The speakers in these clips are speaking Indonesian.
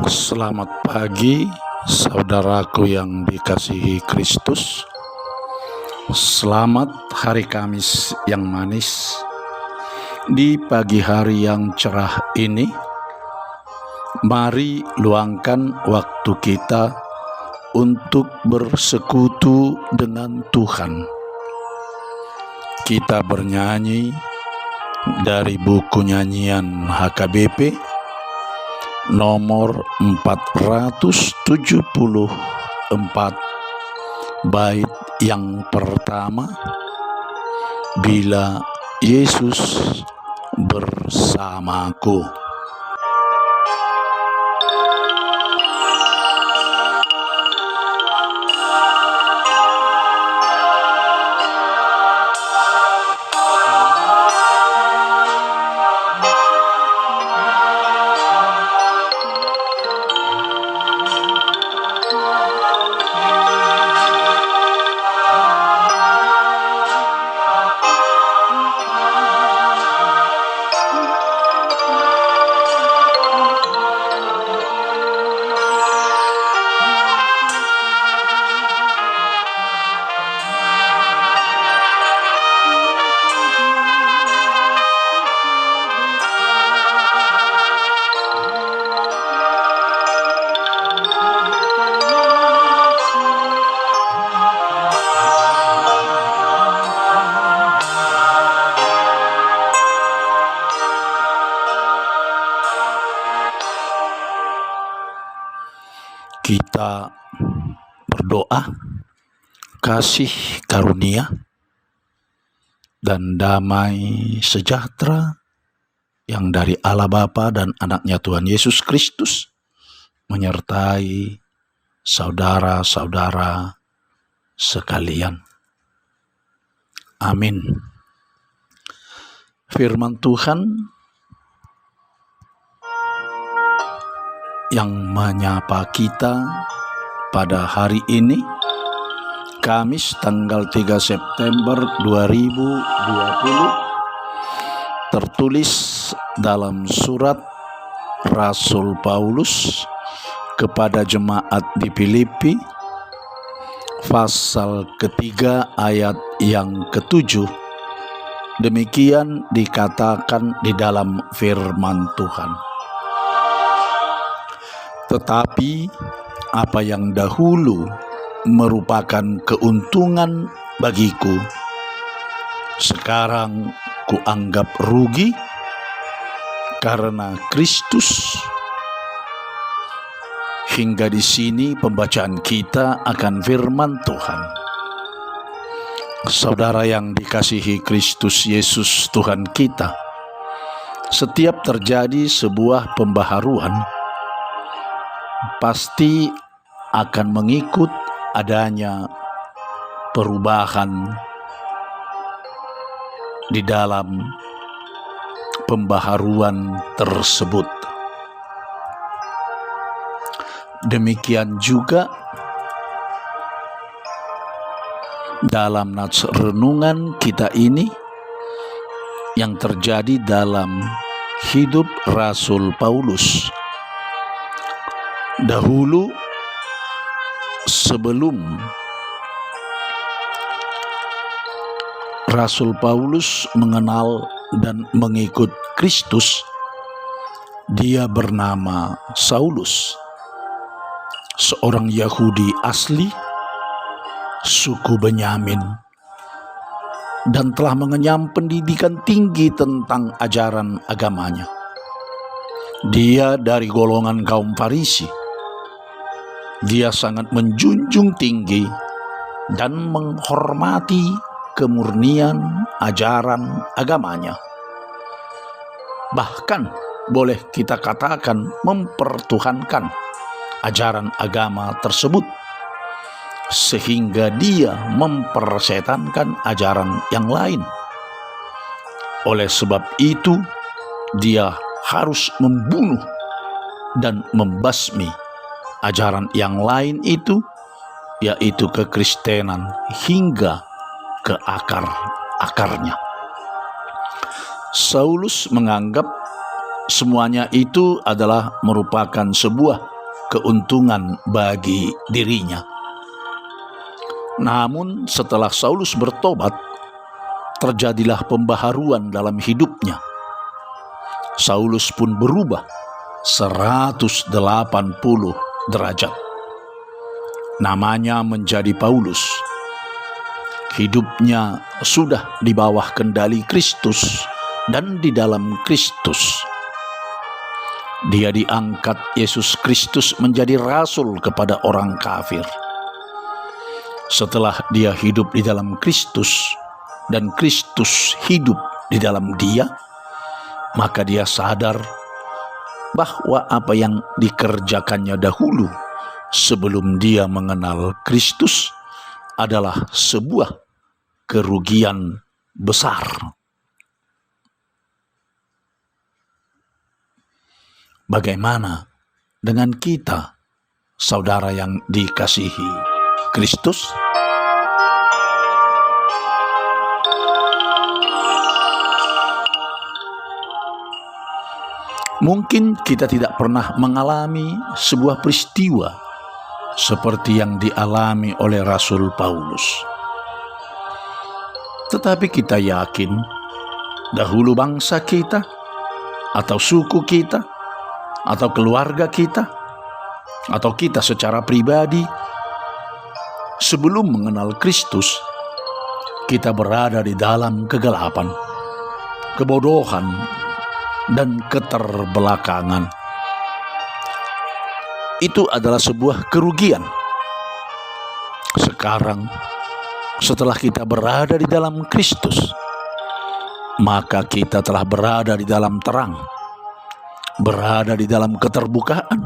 Selamat pagi, saudaraku yang dikasihi Kristus. Selamat hari Kamis yang manis. Di pagi hari yang cerah ini, mari luangkan waktu kita untuk bersekutu dengan Tuhan. Kita bernyanyi dari buku nyanyian HKBP nomor 474, bait yang pertama, bila Yesus bersamaku. Kita berdoa, kasih karunia dan damai sejahtera yang dari Allah Bapa dan anaknya Tuhan Yesus Kristus menyertai saudara-saudara sekalian. Amin. Firman Tuhan yang menyapa kita pada hari ini, Kamis tanggal 3 September 2020, tertulis dalam surat Rasul Paulus kepada jemaat di Filipi, pasal ketiga ayat yang ke-7. Demikian dikatakan di dalam firman Tuhan. Tetapi apa yang dahulu merupakan keuntungan bagiku, sekarang kuanggap rugi karena Kristus. Hingga di sini pembacaan kita akan firman Tuhan. Saudara yang dikasihi Kristus Yesus Tuhan kita, setiap terjadi sebuah pembaharuan, pasti akan mengikut adanya perubahan di dalam pembaharuan tersebut. Demikian juga dalam nats renungan kita ini yang terjadi dalam hidup Rasul Paulus. Dahulu, sebelum Rasul Paulus mengenal dan mengikut Kristus, dia bernama Saulus, seorang Yahudi asli suku Benyamin, dan telah mengenyam pendidikan tinggi tentang ajaran agamanya. Dia dari golongan kaum Farisi. Dia sangat menjunjung tinggi dan menghormati kemurnian ajaran agamanya. Bahkan boleh kita katakan mempertuhankan ajaran agama tersebut, sehingga dia mempersetankan ajaran yang lain. Oleh sebab itu, dia harus membunuh dan membasmi ajaran yang lain itu, yaitu kekristenan, hingga ke akar-akarnya. Saulus menganggap semuanya itu adalah merupakan sebuah keuntungan bagi dirinya. Namun setelah Saulus bertobat, terjadilah pembaharuan dalam hidupnya. Saulus pun berubah 180 derajat. Namanya menjadi Paulus. Hidupnya sudah di bawah kendali Kristus dan di dalam Kristus. Dia diangkat Yesus Kristus menjadi rasul kepada orang kafir. Setelah dia hidup di dalam Kristus dan Kristus hidup di dalam dia, maka dia sadar bahwa apa yang dikerjakannya dahulu sebelum dia mengenal Kristus adalah sebuah kerugian besar. Bagaimana dengan kita, saudara yang dikasihi Kristus? Mungkin kita tidak pernah mengalami sebuah peristiwa seperti yang dialami oleh Rasul Paulus. Tetapi kita yakin dahulu bangsa kita atau suku kita atau keluarga kita atau kita secara pribadi sebelum mengenal Kristus, kita berada di dalam kegelapan, kebodohan, dan keterbelakangan. Itu adalah sebuah kerugian. Sekarang, setelah kita berada di dalam Kristus, maka kita telah berada di dalam terang, berada di dalam keterbukaan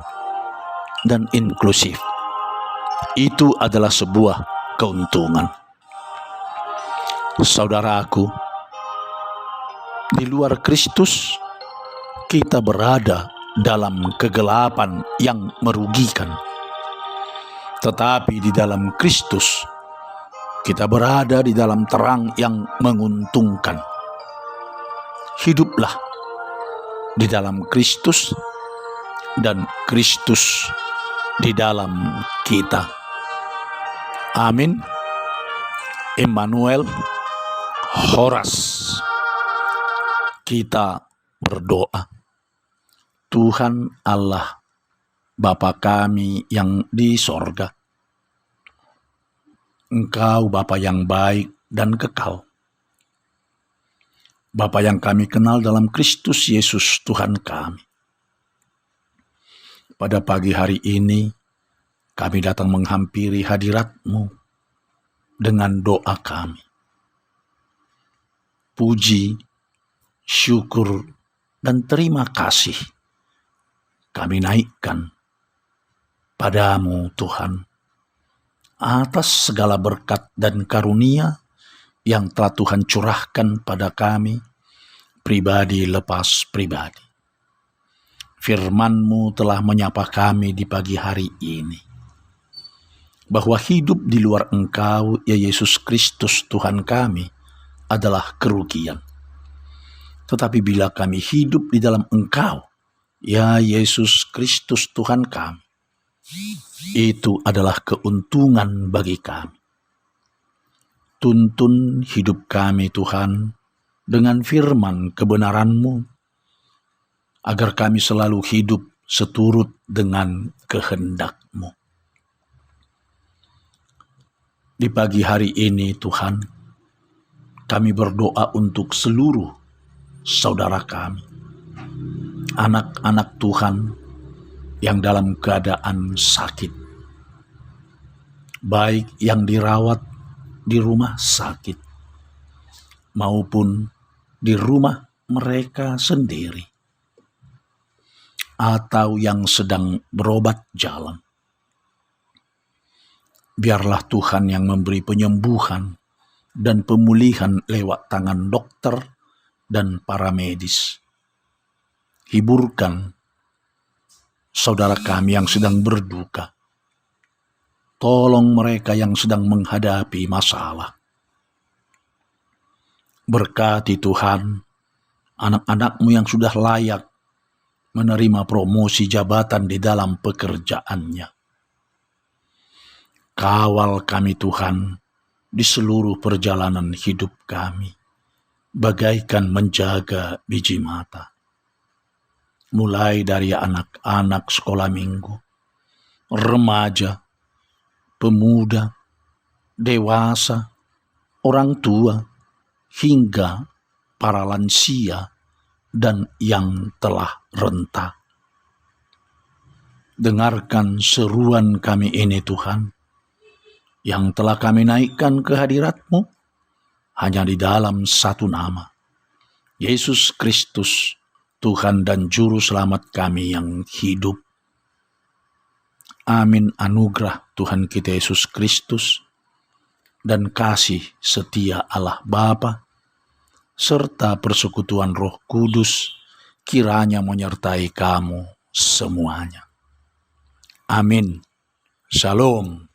dan inklusif. Itu adalah sebuah keuntungan. Saudaraku, di luar Kristus, kita berada dalam kegelapan yang merugikan. Tetapi di dalam Kristus, kita berada di dalam terang yang menguntungkan. Hiduplah di dalam Kristus dan Kristus di dalam kita. Amin. Immanuel, Horas. Kita berdoa. Tuhan Allah, Bapa kami yang di sorga, Engkau Bapa yang baik dan kekal. Bapa yang kami kenal dalam Kristus Yesus Tuhan kami. Pada pagi hari ini, kami datang menghampiri hadirat-Mu dengan doa kami. Puji, syukur, dan terima kasih kami naikkan padamu Tuhan, atas segala berkat dan karunia yang telah Tuhan curahkan pada kami, pribadi lepas pribadi. Firman-Mu telah menyapa kami di pagi hari ini, bahwa hidup di luar Engkau, ya Yesus Kristus Tuhan kami, adalah kerugian. Tetapi bila kami hidup di dalam Engkau, ya Yesus Kristus Tuhan kami, itu adalah keuntungan bagi kami. Tuntun hidup kami Tuhan dengan firman kebenaran-Mu, agar kami selalu hidup seturut dengan kehendak-Mu. Di pagi hari ini Tuhan, kami berdoa untuk seluruh saudara kami, anak-anak Tuhan yang dalam keadaan sakit, baik yang dirawat di rumah sakit maupun di rumah mereka sendiri, atau yang sedang berobat jalan. Biarlah Tuhan yang memberi penyembuhan dan pemulihan lewat tangan dokter dan para medis. Hiburkan saudara kami yang sedang berduka. Tolong mereka yang sedang menghadapi masalah. Berkati Tuhan anak-anak-Mu yang sudah layak menerima promosi jabatan di dalam pekerjaannya. Kawal kami Tuhan di seluruh perjalanan hidup kami, bagaikan menjaga biji mata. Mulai dari anak-anak sekolah minggu, remaja, pemuda, dewasa, orang tua, hingga para lansia dan yang telah renta. Dengarkan seruan kami ini Tuhan, yang telah kami naikkan ke hadirat-Mu hanya di dalam satu nama, Yesus Kristus, Tuhan dan Juru Selamat kami yang hidup. Amin. Anugerah Tuhan kita Yesus Kristus dan kasih setia Allah Bapa serta persekutuan Roh Kudus kiranya menyertai kamu semuanya. Amin. Shalom.